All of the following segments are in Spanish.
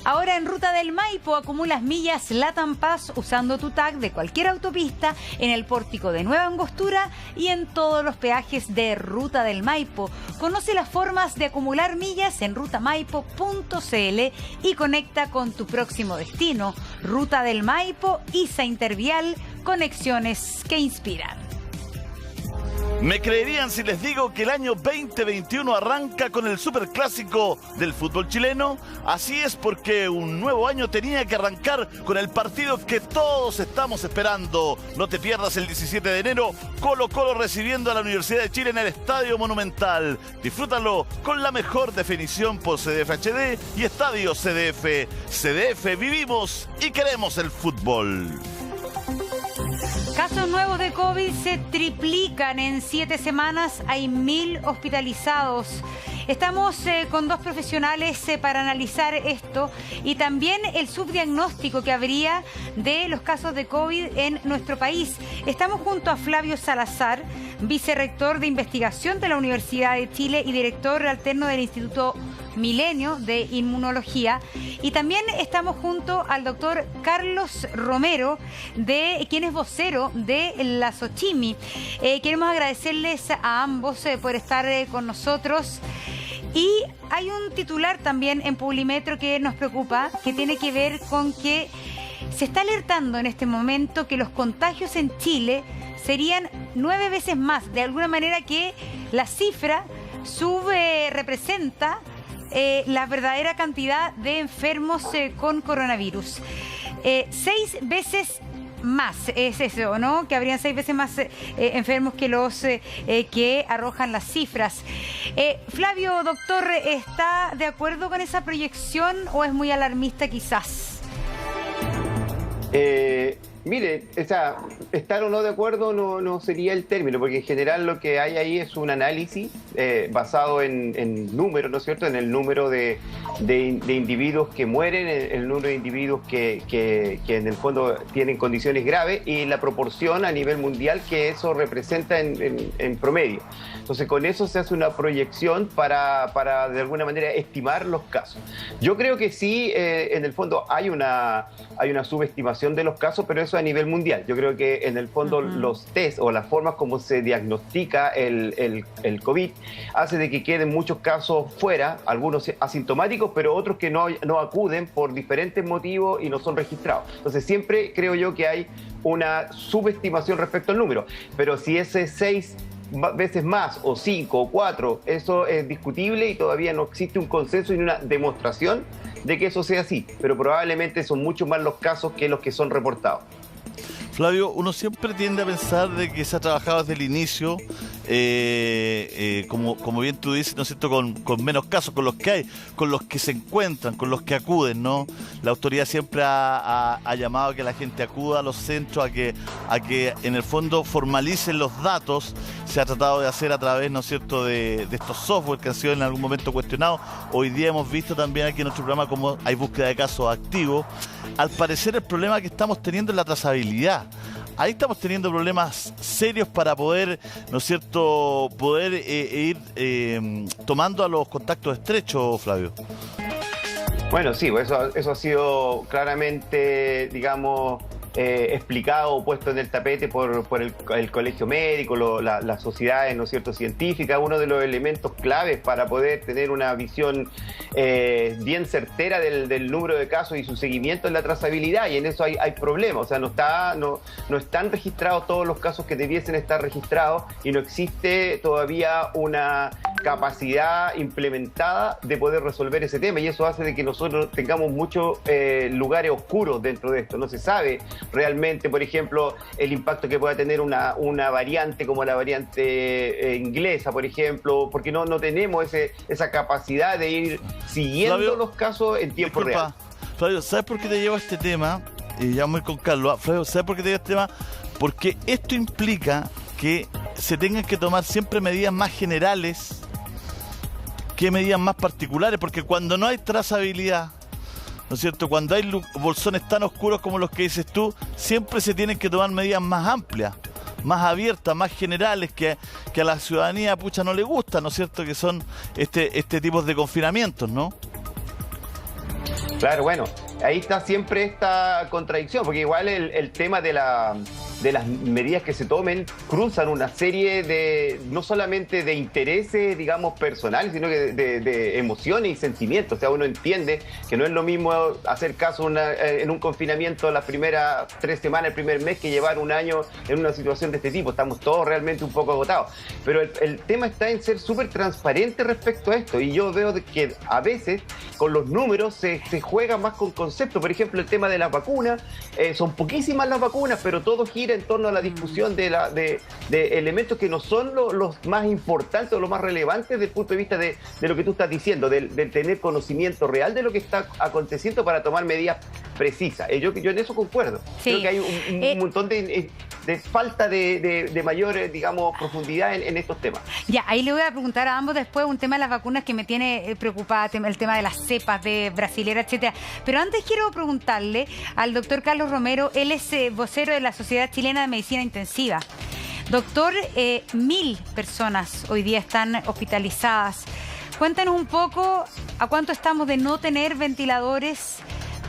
Ahora en Ruta del Maipo acumulas millas Latam Pass usando tu tag de cualquier autopista en el pórtico de Nueva Angostura y en todos los peajes de Ruta del Maipo. Conoce las formas de acumular millas en rutamaipo.cl y conecta con tu próximo destino. Ruta del Maipo, ISA Intervial, conexiones que inspiran. ¿Me creerían si les digo que el año 2021 arranca con el superclásico del fútbol chileno? Así es, porque un nuevo año tenía que arrancar con el partido que todos estamos esperando. No te pierdas el 17 de enero, Colo-Colo recibiendo a la Universidad de Chile en el Estadio Monumental. Disfrútalo con la mejor definición por CDF HD y Estadio CDF. CDF, vivimos y queremos el fútbol. Casos nuevos de COVID se triplican en 7 semanas. Hay 1.000 hospitalizados. Estamos con 2 profesionales para analizar esto y también el subdiagnóstico que habría de los casos de COVID en nuestro país. Estamos junto a Flavio Salazar, vicerrector de investigación de la Universidad de Chile y director alterno del Instituto Milenio de Inmunología. Y también estamos junto al doctor Carlos Romero, quien es vocero de la Sochimi. Queremos agradecerles a ambos por estar con nosotros. Y hay un titular también en Publimetro que nos preocupa, que tiene que ver con que se está alertando en este momento que los contagios en Chile serían 9 veces más. De alguna manera que la cifra representa la verdadera cantidad de enfermos con coronavirus. 6 veces más, es eso, ¿no? Que habrían 6 veces más enfermos que los que arrojan las cifras. Flavio, doctor, ¿está de acuerdo con esa proyección o es muy alarmista quizás? Mire, estar o no de acuerdo no sería el término, porque en general lo que hay ahí es un análisis basado en números, ¿no es cierto? En el número de individuos que mueren, el número de individuos que en el fondo tienen condiciones graves y la proporción a nivel mundial que eso representa en promedio. Entonces con eso se hace una proyección para de alguna manera estimar los casos. Yo creo que sí, en el fondo hay una subestimación de los casos, pero eso a nivel mundial. Yo creo que en el fondo los test o las formas como se diagnostica el COVID hace de que queden muchos casos fuera, algunos asintomáticos, pero otros que no acuden por diferentes motivos y no son registrados. Entonces siempre creo yo que hay una subestimación respecto al número, pero si ese 6 veces más o 5 o 4, eso es discutible y todavía no existe un consenso ni una demostración de que eso sea así, pero probablemente son mucho más los casos que los que son reportados. Flavio, uno siempre tiende a pensar de que se ha trabajado desde el inicio, como bien tú dices, ¿no es cierto?, con menos casos, con los que hay, con los que se encuentran, con los que acuden, ¿no? La autoridad siempre ha llamado a que la gente acuda a los centros, a que en el fondo formalicen los datos. Se ha tratado de hacer a través, ¿no es cierto?, de estos software que han sido en algún momento cuestionados. Hoy día hemos visto también aquí en nuestro programa cómo hay búsqueda de casos activos. Al parecer el problema que estamos teniendo es la trazabilidad. Ahí estamos teniendo problemas serios para poder, ¿no es cierto?, ir tomando a los contactos estrechos, Flavio. Bueno, sí, eso ha sido claramente, digamos, explicado o puesto en el tapete por el colegio médico, las sociedades, ¿no es cierto?, científicas. Uno de los elementos claves para poder tener una visión bien certera del número de casos y su seguimiento es la trazabilidad, y en eso hay problemas. O sea, no están registrados todos los casos que debiesen estar registrados y no existe todavía una capacidad implementada de poder resolver ese tema, y eso hace de que nosotros tengamos muchos lugares oscuros dentro de esto. No se sabe realmente, por ejemplo, el impacto que pueda tener una variante como la variante inglesa, por ejemplo, porque no tenemos esa capacidad de ir siguiendo, Flavio, los casos en tiempo real. Flavio, ¿sabes por qué te llevo a este tema? Y ya vamos a ir con Carlos. Flavio, ¿sabes por qué te llevo a este tema? Porque esto implica que se tengan que tomar siempre medidas más generales que medidas más particulares, porque cuando no hay trazabilidad, ¿no es cierto?, cuando hay bolsones tan oscuros como los que dices tú, siempre se tienen que tomar medidas más amplias, más abiertas, más generales, que a la ciudadanía no le gusta, ¿no es cierto?, que son este tipo de confinamientos, ¿no? Claro, bueno, ahí está siempre esta contradicción, porque igual el tema de las medidas que se tomen cruzan una serie de, no solamente de intereses, digamos, personales, sino que de emociones y sentimientos. O sea, uno entiende que no es lo mismo hacer caso en un confinamiento las primeras 3 semanas, el primer mes, que llevar un año en una situación de este tipo. Estamos todos realmente un poco agotados. Pero el tema está en ser súper transparente respecto a esto. Y yo veo que a veces con los números se juega más con conceptos. Por ejemplo, el tema de las vacunas. Son poquísimas las vacunas, pero todo gira en torno a la discusión de elementos que no son los más importantes o los más relevantes desde el punto de vista de lo que tú estás diciendo, de tener conocimiento real de lo que está aconteciendo para tomar medidas precisas. Yo en eso concuerdo. Sí. Creo que hay un montón de falta de mayor, digamos, profundidad en estos temas. Ya, ahí le voy a preguntar a ambos después un tema de las vacunas que me tiene preocupada, el tema de las cepas de brasilera, etcétera. Pero antes quiero preguntarle al doctor Carlos Romero. Él es vocero de la Sociedad Chilena de Medicina Intensiva. Doctor, 1000 personas hoy día están hospitalizadas. Cuéntanos un poco a cuánto estamos de no tener ventiladores,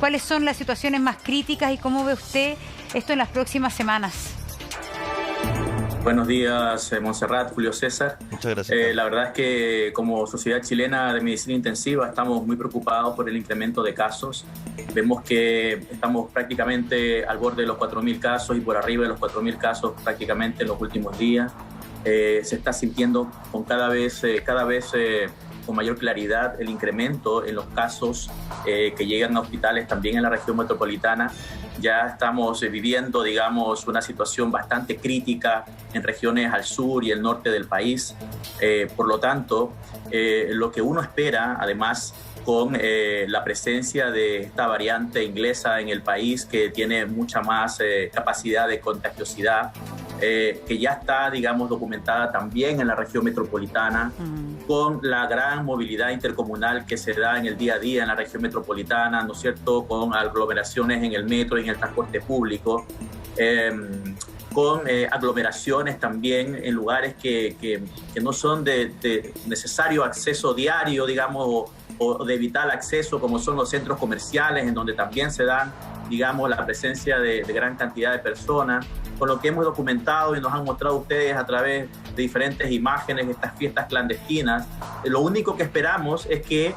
cuáles son las situaciones más críticas y cómo ve usted esto en las próximas semanas. Buenos días, Montserrat, Julio César. Muchas gracias. La verdad es que como Sociedad Chilena de Medicina Intensiva estamos muy preocupados por el incremento de casos. Vemos que estamos prácticamente al borde de los 4.000 casos y por arriba de los 4.000 casos prácticamente en los últimos días. Se está sintiendo cada vez con mayor claridad el incremento en los casos que llegan a hospitales también en la región metropolitana. Ya estamos viviendo, digamos, una situación bastante crítica en regiones al sur y el norte del país. Por lo tanto, lo que uno espera, además, con la presencia de esta variante inglesa en el país, que tiene mucha más capacidad de contagiosidad, que ya está, digamos, documentada también en la región metropolitana, con la gran movilidad intercomunal que se da en el día a día en la región metropolitana, ¿no es cierto?, con aglomeraciones en el metro y en el transporte público, con aglomeraciones también en lugares que no son de necesario acceso diario, digamos, o de vital acceso, como son los centros comerciales, en donde también se dan, digamos, la presencia de gran cantidad de personas. Con lo que hemos documentado y nos han mostrado ustedes a través de diferentes imágenes de estas fiestas clandestinas, lo único que esperamos es que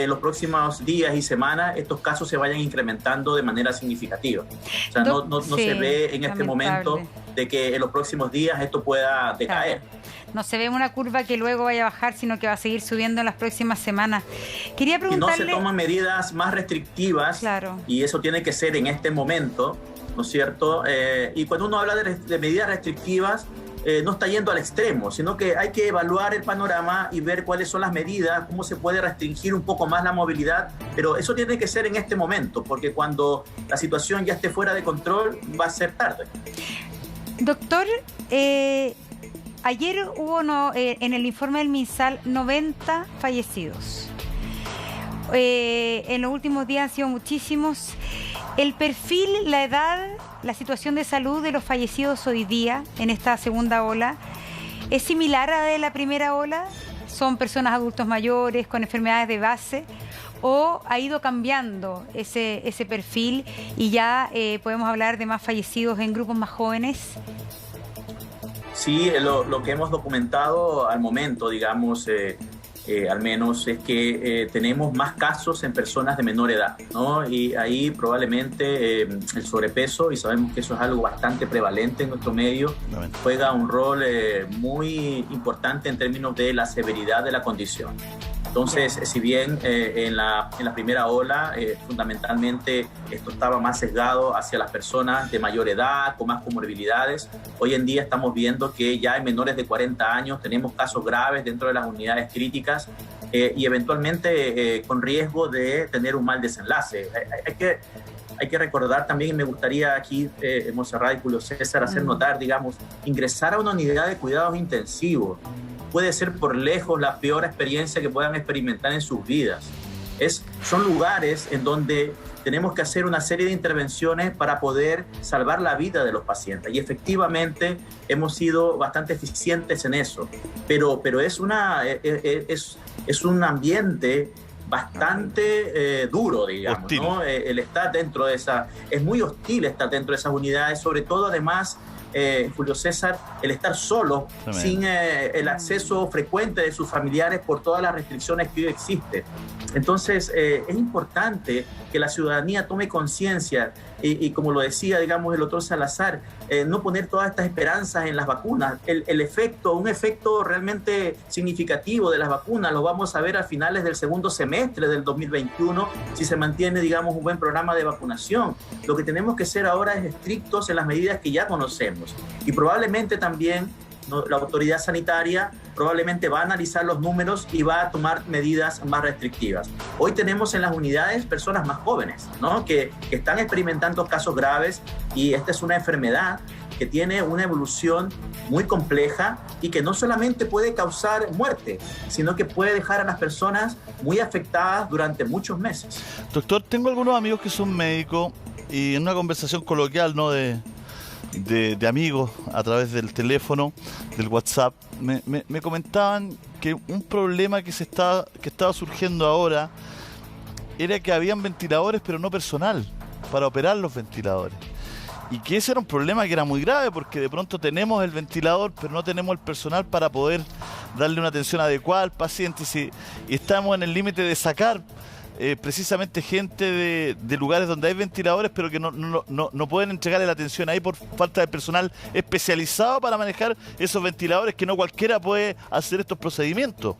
los próximos días y semanas estos casos se vayan incrementando de manera significativa. O sea, no sí, se ve en este lamentable momento de que en los próximos días esto pueda decaer. Claro. No se ve una curva que luego vaya a bajar, sino que va a seguir subiendo en las próximas semanas. Quería preguntarle... Y no se toman medidas más restrictivas, claro, y eso tiene que ser en este momento, ¿no es cierto? Y cuando uno habla de medidas restrictivas, no está yendo al extremo, sino que hay que evaluar el panorama y ver cuáles son las medidas, cómo se puede restringir un poco más la movilidad, pero eso tiene que ser en este momento, porque cuando la situación ya esté fuera de control va a ser tarde. Doctor, ayer hubo en el informe del MinSal 90 fallecidos. En los últimos días han sido muchísimos. El perfil, la edad, la situación de salud de los fallecidos hoy día en esta segunda ola, ¿es similar a la de la primera ola? ¿Son personas adultos mayores con enfermedades de base? ¿O ha ido cambiando ese perfil y ya podemos hablar de más fallecidos en grupos más jóvenes? Sí, lo que hemos documentado al momento, digamos, al menos es que tenemos más casos en personas de menor edad, ¿no? Y ahí probablemente el sobrepeso, y sabemos que eso es algo bastante prevalente en nuestro medio, juega un rol muy importante en términos de la severidad de la condición. Entonces, si bien en la primera ola fundamentalmente esto estaba más sesgado hacia las personas de mayor edad, con más comorbilidades, hoy en día estamos viendo que ya en menores de 40 años tenemos casos graves dentro de las unidades críticas y eventualmente con riesgo de tener un mal desenlace. Hay que recordar también, y me gustaría aquí, Montserrat y Julio César, hacer notar, digamos, ingresar a una unidad de cuidados intensivos puede ser por lejos la peor experiencia que puedan experimentar en sus vidas. Son lugares en donde tenemos que hacer una serie de intervenciones para poder salvar la vida de los pacientes. Y efectivamente hemos sido bastante eficientes en eso. Pero es un ambiente bastante duro, digamos, ¿no? El estar dentro de esa... Es muy hostil estar dentro de esas unidades, sobre todo, además, Julio César, el estar solo, sin el acceso frecuente de sus familiares por todas las restricciones que hoy existen. Entonces, es importante que la ciudadanía tome conciencia y como lo decía, digamos, el doctor Salazar, no poner todas estas esperanzas en las vacunas. Un efecto realmente significativo de las vacunas lo vamos a ver a finales del segundo semestre del 2021 si se mantiene, digamos, un buen programa de vacunación. Lo que tenemos que ser ahora es estrictos en las medidas que ya conocemos y probablemente también la autoridad sanitaria probablemente va a analizar los números y va a tomar medidas más restrictivas. Hoy tenemos en las unidades personas más jóvenes, ¿no? que están experimentando casos graves y esta es una enfermedad que tiene una evolución muy compleja y que no solamente puede causar muerte, sino que puede dejar a las personas muy afectadas durante muchos meses. Doctor, tengo algunos amigos que son médicos y en una conversación coloquial, ¿no?, de amigos a través del teléfono, del WhatsApp, me comentaban que un problema que estaba surgiendo ahora era que habían ventiladores pero no personal para operar los ventiladores, y que ese era un problema que era muy grave porque de pronto tenemos el ventilador pero no tenemos el personal para poder darle una atención adecuada al paciente, y estamos en el límite de sacar precisamente gente de lugares donde hay ventiladores pero que no pueden entregarle la atención ahí por falta de personal especializado para manejar esos ventiladores, que no cualquiera puede hacer estos procedimientos.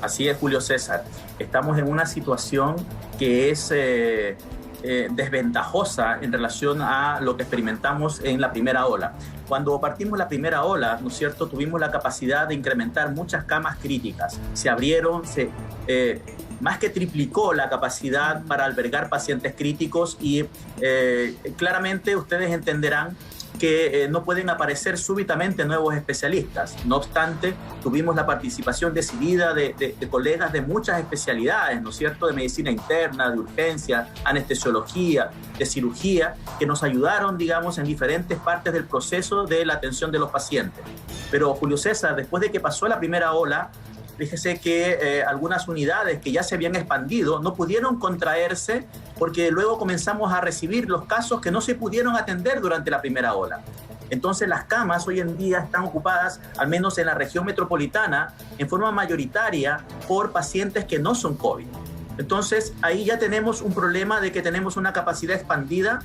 Así es, Julio César. Estamos en una situación que es desventajosa en relación a lo que experimentamos en la primera ola. Cuando partimos la primera ola, ¿no es cierto?, tuvimos la capacidad de incrementar muchas camas críticas. Se abrieron, más que triplicó la capacidad para albergar pacientes críticos y claramente ustedes entenderán que no pueden aparecer súbitamente nuevos especialistas. No obstante, tuvimos la participación decidida de colegas de muchas especialidades, ¿no es cierto?, de medicina interna, de urgencia, anestesiología, de cirugía, que nos ayudaron, digamos, en diferentes partes del proceso de la atención de los pacientes. Pero, Julio César, después de que pasó la primera ola, fíjese que algunas unidades que ya se habían expandido no pudieron contraerse porque luego comenzamos a recibir los casos que no se pudieron atender durante la primera ola. Entonces las camas hoy en día están ocupadas, al menos en la región metropolitana, en forma mayoritaria por pacientes que no son COVID. Entonces ahí ya tenemos un problema de que tenemos una capacidad expandida,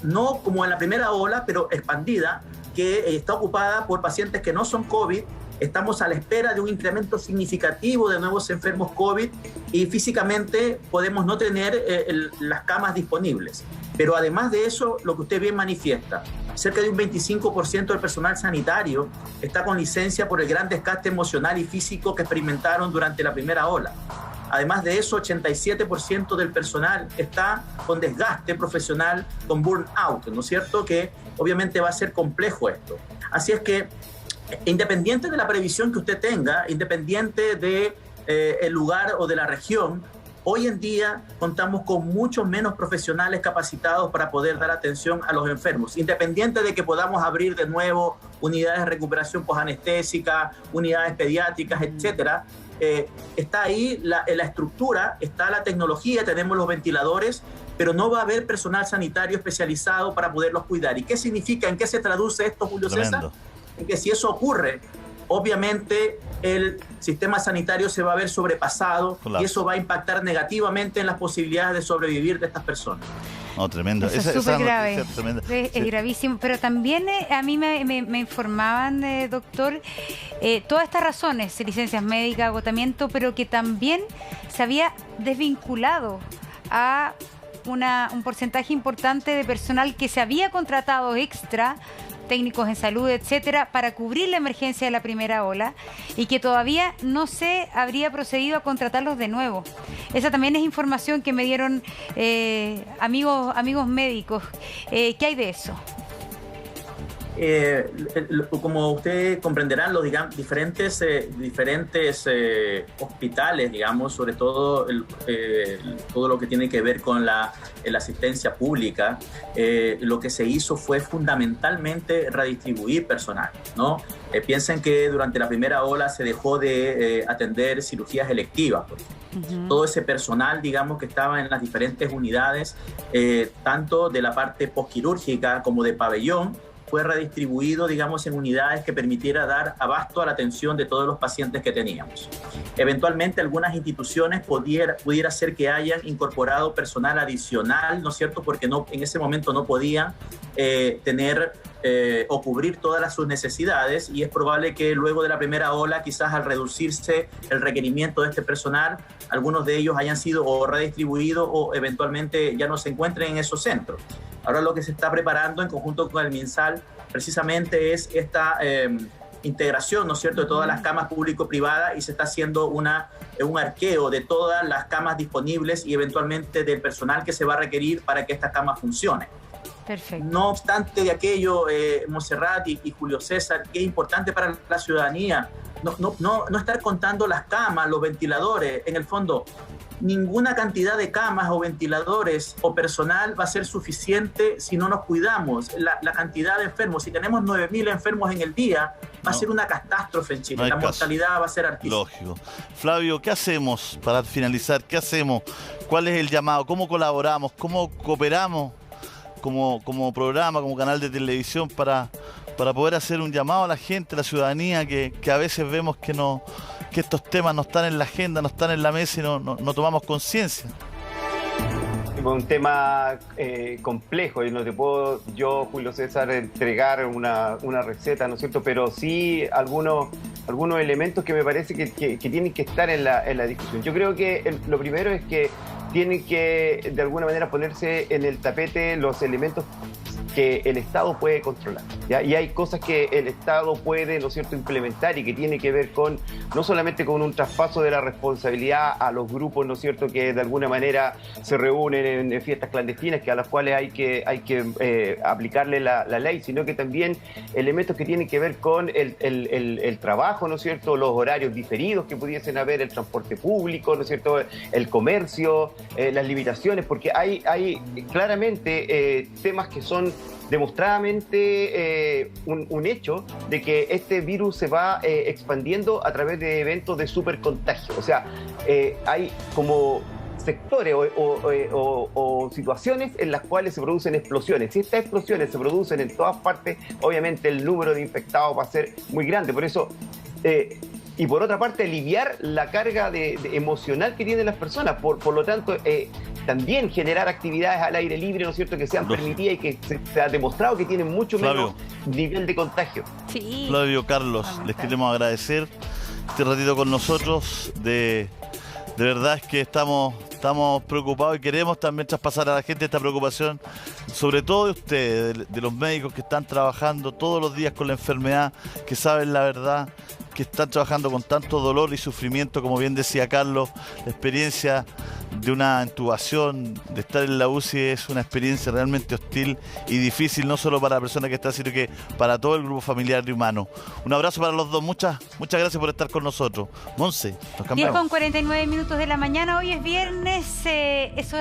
no como en la primera ola, pero expandida, que está ocupada por pacientes que no son COVID. Estamos a la espera de un incremento significativo de nuevos enfermos COVID y físicamente podemos no tener las camas disponibles. Pero además de eso, lo que usted bien manifiesta, cerca de un 25% del personal sanitario está con licencia por el gran desgaste emocional y físico que experimentaron durante la primera ola. Además de eso, 87% del personal está con desgaste profesional, con burnout, ¿no es cierto? Que obviamente va a ser complejo esto. Así es que, independiente de la previsión que usted tenga, independiente de el lugar o de la región, hoy en día contamos con muchos menos profesionales capacitados para poder dar atención a los enfermos, independiente de que podamos abrir de nuevo unidades de recuperación posanestésica, unidades pediátricas, etcétera. Está ahí la estructura, está la tecnología, tenemos los ventiladores, pero no va a haber personal sanitario especializado para poderlos cuidar. ¿Y qué significa? ¿En qué se traduce esto, Julio César? En que si eso ocurre, obviamente el sistema sanitario se va a ver sobrepasado. Claro. Y eso va a impactar negativamente en las posibilidades de sobrevivir de estas personas. No, tremendo. Eso es súper grave. Es gravísimo. Pero también a mí me informaban, doctor, todas estas razones, licencias médicas, agotamiento, pero que también se había desvinculado a un porcentaje importante de personal que se había contratado extra, técnicos en salud, etcétera, para cubrir la emergencia de la primera ola y que todavía no se habría procedido a contratarlos de nuevo. Esa también es información que me dieron amigos médicos. ¿Qué hay de eso? Como ustedes comprenderán, los diferentes hospitales, digamos, sobre todo todo lo que tiene que ver con la asistencia pública, lo que se hizo fue fundamentalmente redistribuir personal, ¿no? Piensen que durante la primera ola se dejó de atender cirugías electivas, por ejemplo. Todo ese personal, digamos, que estaba en las diferentes unidades, tanto de la parte posquirúrgica como de pabellón, fue redistribuido, digamos, en unidades que permitiera dar abasto a la atención de todos los pacientes que teníamos. Eventualmente, algunas instituciones pudiera ser que hayan incorporado personal adicional, ¿no es cierto?, porque en ese momento no podían tener o cubrir todas sus necesidades, y es probable que luego de la primera ola, quizás al reducirse el requerimiento de este personal, algunos de ellos hayan sido o redistribuidos o eventualmente ya no se encuentren en esos centros. Ahora lo que se está preparando en conjunto con el MinSal precisamente es esta integración, ¿no es cierto?, de todas las camas público-privadas, y se está haciendo un arqueo de todas las camas disponibles y eventualmente del personal que se va a requerir para que estas camas funcionen. Perfecto. No obstante de aquello, Montserrat y Julio César, que es importante para la ciudadanía, no estar contando las camas, los ventiladores. En el fondo, ninguna cantidad de camas o ventiladores o personal va a ser suficiente si no nos cuidamos. La cantidad de enfermos, si tenemos 9.000 enfermos en el día, va a ser una catástrofe en Chile. La mortalidad va a ser altísima. Lógico. Flavio, ¿qué hacemos para finalizar? ¿Qué hacemos? ¿Cuál es el llamado? ¿Cómo colaboramos? ¿Cómo cooperamos como programa, como canal de televisión para poder hacer un llamado a la gente, a la ciudadanía, que a veces vemos que estos temas no están en la agenda, no están en la mesa y no tomamos conciencia? Un tema complejo, y no te puedo yo, Julio César, entregar una receta, ¿no es cierto? Pero sí algunos elementos que me parece que tienen que estar en la discusión. Yo creo que lo primero es que tienen que, de alguna manera, ponerse en el tapete los elementos que el Estado puede controlar, ¿ya? Y hay cosas que el Estado puede, ¿no es cierto?, implementar, y que tiene que ver con, no solamente con un traspaso de la responsabilidad a los grupos, ¿no es cierto?, que de alguna manera se reúnen en fiestas clandestinas, que a las cuales hay que aplicarle la ley, sino que también elementos que tienen que ver con el trabajo, ¿no es cierto?, los horarios diferidos que pudiesen haber, el transporte público, ¿no es cierto?, el comercio, las limitaciones, porque hay claramente temas que son demostradamente un hecho de que este virus se va expandiendo a través de eventos de supercontagio. O sea, hay como sectores o situaciones en las cuales se producen explosiones. Si estas explosiones se producen en todas partes, obviamente el número de infectados va a ser muy grande. Por eso, y por otra parte, aliviar la carga emocional que tienen las personas. Por lo tanto, también generar actividades al aire libre, ¿no es cierto?, que sean permitidas y que se ha demostrado que tienen mucho menos nivel de contagio. Sí. Flavio, Carlos, les queremos agradecer este ratito con nosotros. De verdad es que estamos preocupados y queremos también traspasar a la gente esta preocupación, sobre todo de ustedes, de los médicos que están trabajando todos los días con la enfermedad, que saben la verdad, que están trabajando con tanto dolor y sufrimiento, como bien decía Carlos. La experiencia de una intubación, de estar en la UCI, es una experiencia realmente hostil y difícil, no solo para la persona que está, sino que para todo el grupo familiar y humano. Un abrazo para los dos, muchas gracias por estar con nosotros. Monse, nos cambiamos. 10:49 de la mañana, hoy es viernes, es hora